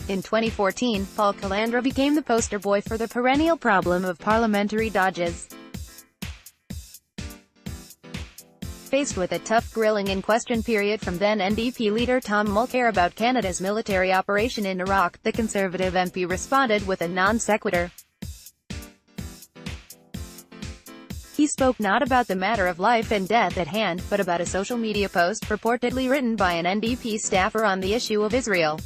In 2014, Paul Calandra became the poster boy for the perennial problem of parliamentary dodges. Faced with a tough grilling in question period from then NDP leader Tom Mulcair about Canada's military operation in Iraq, the Conservative MP responded with a non sequitur. He spoke not about the matter of life and death at hand, but about a social media post purportedly written by an NDP staffer on the issue of Israel.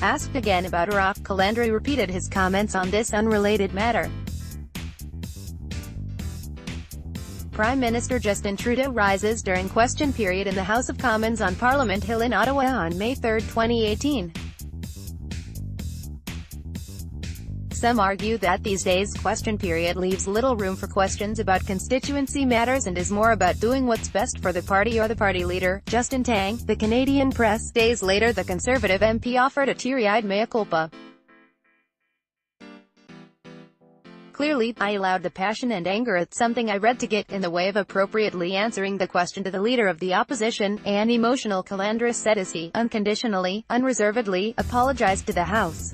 Asked again about Iraq, Calandra repeated his comments on this unrelated matter. Prime Minister Justin Trudeau rises during question period in the House of Commons on Parliament Hill in Ottawa on May 3, 2018. Some argue that these days question period leaves little room for questions about constituency matters and is more about doing what's best for the party or the party leader. Justin Tang, the Canadian Press. Days later, the Conservative MP offered a teary-eyed mea culpa. Clearly, I allowed the passion and anger at something I read to get in the way of appropriately answering the question to the Leader of the Opposition. An emotional Calandra said as he, unconditionally, unreservedly, apologized to the House.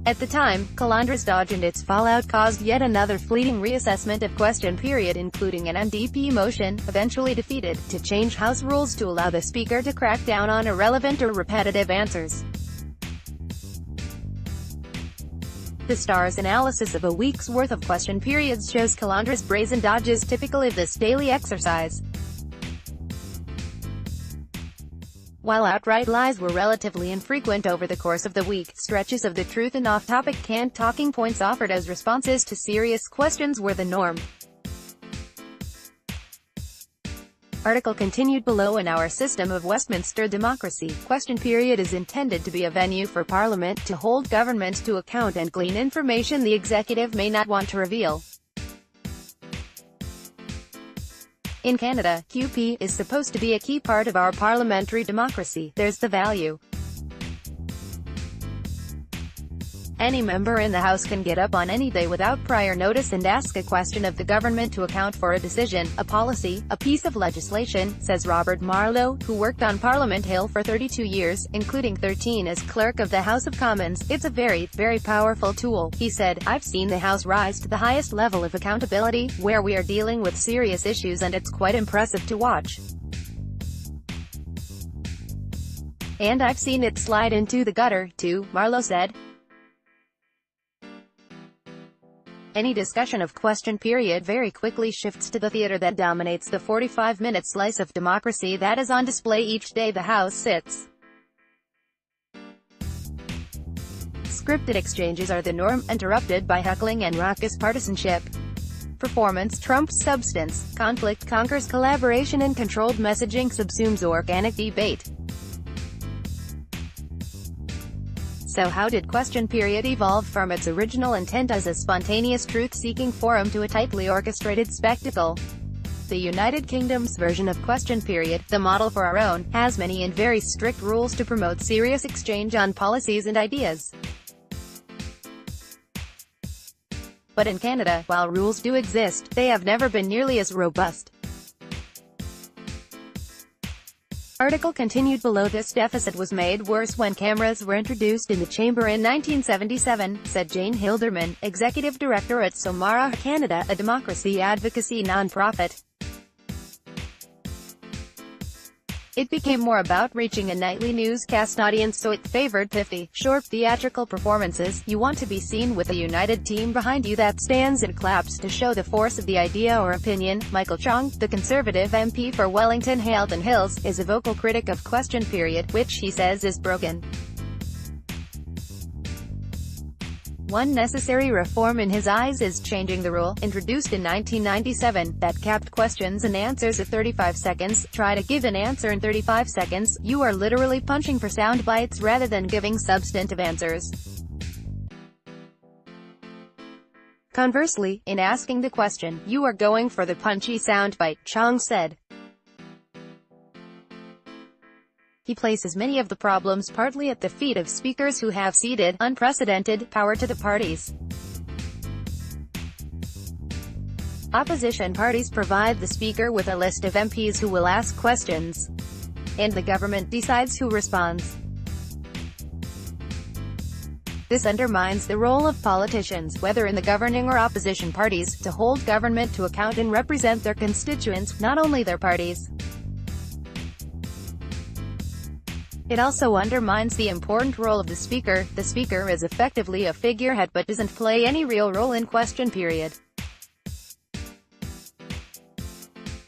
At the time, Calandra's dodge and its fallout caused yet another fleeting reassessment of question period, including an NDP motion, eventually defeated, to change House rules to allow the Speaker to crack down on irrelevant or repetitive answers. The Star's analysis of a week's worth of question periods shows Calandra's brazen dodges typical of this daily exercise. While outright lies were relatively infrequent over the course of the week, stretches of the truth and off-topic canned talking points offered as responses to serious questions were the norm. Article continued below. In our system of Westminster democracy, question period is intended to be a venue for Parliament to hold government to account and glean information the executive may not want to reveal. In Canada, QP is supposed to be a key part of our parliamentary democracy. There's the value. Any member in the House can get up on any day without prior notice and ask a question of the government to account for a decision, a policy, a piece of legislation, says Robert Marlowe, who worked on Parliament Hill for 32 years, including 13 as Clerk of the House of Commons. It's a very, very powerful tool, he said. I've seen the House rise to the highest level of accountability, where we are dealing with serious issues, and it's quite impressive to watch. And I've seen it slide into the gutter, too, Marlowe said. Any discussion of question period very quickly shifts to the theater that dominates the 45-minute slice of democracy that is on display each day the House sits. Scripted exchanges are the norm, interrupted by heckling and raucous partisanship. Performance trumps substance, conflict conquers collaboration, and controlled messaging subsumes organic debate. So how did question period evolve from its original intent as a spontaneous truth-seeking forum to a tightly orchestrated spectacle? The United Kingdom's version of question period, the model for our own, has many and very strict rules to promote serious exchange on policies and ideas. But in Canada, while rules do exist, they have never been nearly as robust. Article continued below. This deficit was made worse when cameras were introduced in the chamber in 1977, said Jane Hilderman, executive director at Somara Canada, a democracy advocacy non-profit. It became more about reaching a nightly newscast audience, so it favored pithy, short theatrical performances. You want to be seen with a united team behind you that stands and claps to show the force of the idea or opinion. Michael Chong, the Conservative MP for Wellington Halton Hills, is a vocal critic of question period, which he says is broken. One necessary reform in his eyes is changing the rule, introduced in 1997, that capped questions and answers at 35 seconds. Try to give an answer in 35 seconds, you are literally punching for sound bites rather than giving substantive answers. Conversely, in asking the question, you are going for the punchy soundbite, Chong said. He places many of the problems partly at the feet of speakers who have ceded unprecedented power to the parties. Opposition parties provide the Speaker with a list of MPs who will ask questions, and the government decides who responds. This undermines the role of politicians, whether in the governing or opposition parties, to hold government to account and represent their constituents, not only their parties. It also undermines the important role of the Speaker. The Speaker is effectively a figurehead but doesn't play any real role in question period.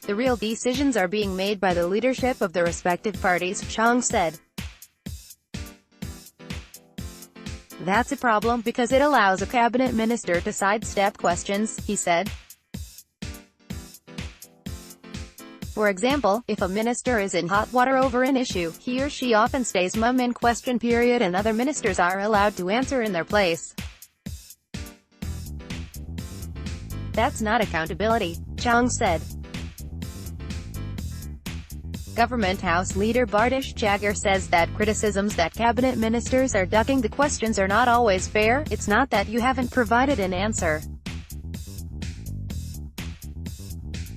The real decisions are being made by the leadership of the respective parties, Chong said. That's a problem because it allows a cabinet minister to sidestep questions, he said. For example, if a minister is in hot water over an issue, he or she often stays mum in question period and other ministers are allowed to answer in their place. That's not accountability, Chong said. Government House Leader Bardish Jagger says that criticisms that cabinet ministers are ducking the questions are not always fair. It's not that you haven't provided an answer.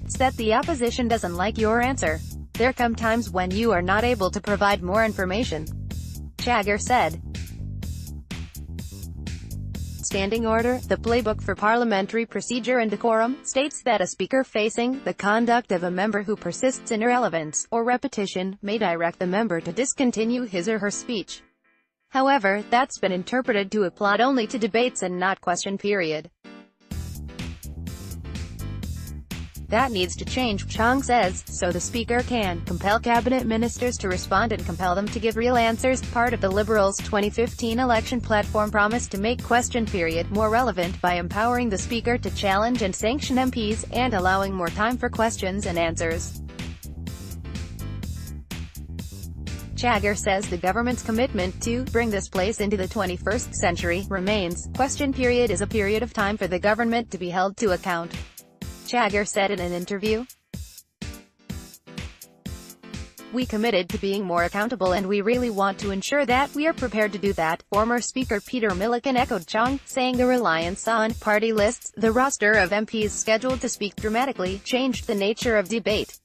It's that the opposition doesn't like your answer. There come times when you are not able to provide more information, Jagger said. Standing Order, the playbook for parliamentary procedure and decorum, states that a speaker facing the conduct of a member who persists in irrelevance or repetition may direct the member to discontinue his or her speech. However, that's been interpreted to apply only to debates and not question period. That needs to change, Chong says, so the Speaker can compel cabinet ministers to respond and compel them to give real answers. Part of the Liberals' 2015 election platform promised to make question period more relevant by empowering the Speaker to challenge and sanction MPs, and allowing more time for questions and answers. Jagger says the government's commitment to bring this place into the 21st century remains. Question period is a period of time for the government to be held to account, Jagger said in an interview. We committed to being more accountable and we really want to ensure that we are prepared to do that, former Speaker Peter Milliken echoed Chong, saying the reliance on party lists, the roster of MPs scheduled to speak dramatically, changed the nature of debate.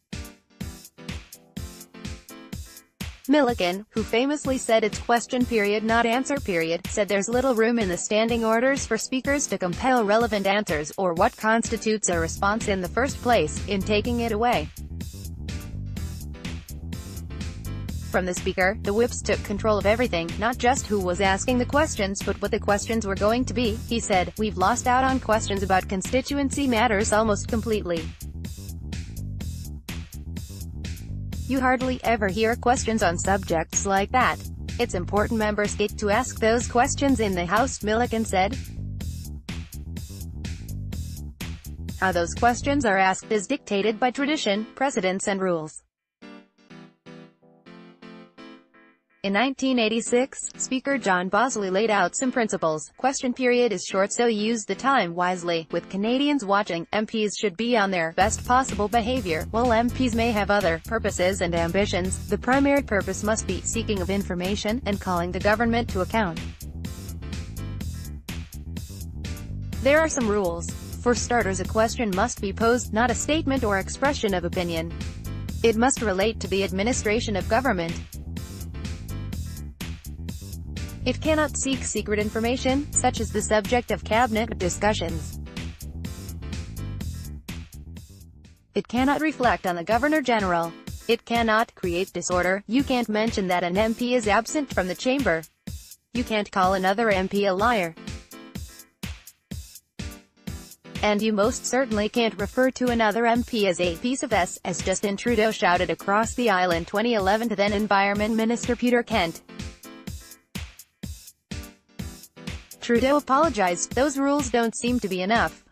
Milliken, who famously said it's question period not answer period, said there's little room in the standing orders for speakers to compel relevant answers, or what constitutes a response in the first place, in taking it away from the Speaker. The whips took control of everything, not just who was asking the questions but what the questions were going to be, he said. We've lost out on questions about constituency matters almost completely. You hardly ever hear questions on subjects like that. It's important members get to ask those questions in the House, Milliken said. How those questions are asked is dictated by tradition, precedents and rules. In 1986, Speaker John Bosley laid out some principles. Question period is short, so use the time wisely. With Canadians watching, MPs should be on their best possible behavior. While MPs may have other purposes and ambitions, the primary purpose must be seeking of information and calling the government to account. There are some rules. For starters, a question must be posed, not a statement or expression of opinion. It must relate to the administration of government. It cannot seek secret information, such as the subject of cabinet discussions. It cannot reflect on the Governor-General. It cannot create disorder. You can't mention that an MP is absent from the chamber. You can't call another MP a liar. And you most certainly can't refer to another MP as a piece of S, as Justin Trudeau shouted across the aisle in 2011 to then Environment Minister Peter Kent. Trudeau apologized. Those rules don't seem to be enough.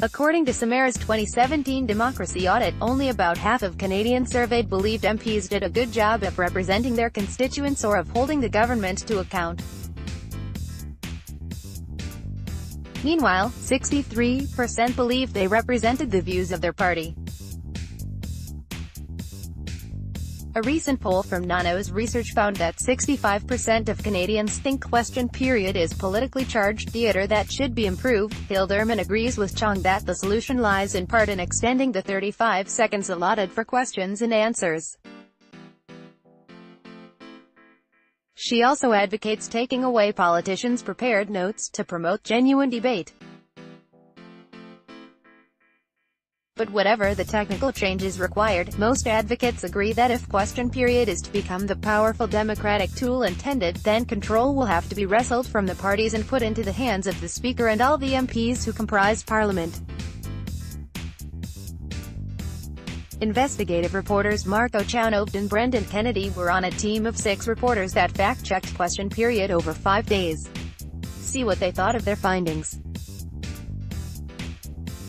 According to Samara's 2017 democracy audit, only about half of Canadians surveyed believed MPs did a good job of representing their constituents or of holding the government to account. Meanwhile, 63% believed they represented the views of their party. A recent poll from Nano's research found that 65% of Canadians think question period is politically charged theatre that should be improved. Hilderman agrees with Chong that the solution lies in part in extending the 35 seconds allotted for questions and answers. She also advocates taking away politicians' prepared notes to promote genuine debate. But whatever the technical changes required, most advocates agree that if question period is to become the powerful democratic tool intended, then control will have to be wrestled from the parties and put into the hands of the Speaker and all the MPs who comprise Parliament. Investigative reporters Mark O'Chonough and Brendan Kennedy were on a team of 6 reporters that fact-checked question period over 5 days. See what they thought of their findings.